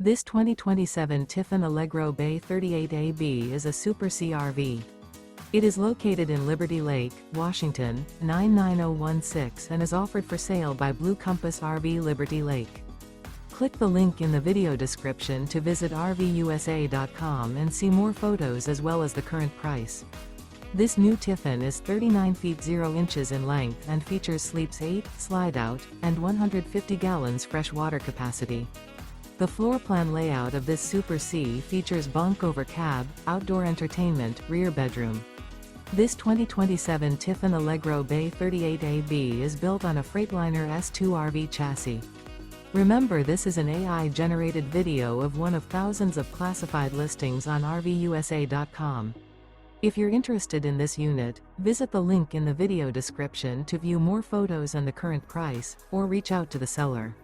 This 2027 Tiffin Allegro Bay 38AB is a Super CRV. It is located in Liberty Lake, Washington, 99016 and is offered for sale by Blue Compass RV Liberty Lake. Click the link in the video description to visit RVUSA.com and see more photos as well as the current price. This new Tiffin is 39 feet 0 inches in length and features sleeps 8, slide-out, and 150 gallons fresh water capacity. The floor plan layout of this Super C features bunk over cab, outdoor entertainment, rear bedroom. This 2027 Tiffin Allegro Bay 38AB is built on a Freightliner S2RV chassis. Remember, this is an AI-generated video of one of thousands of classified listings on RVUSA.com. If you're interested in this unit, visit the link in the video description to view more photos and the current price, or reach out to the seller.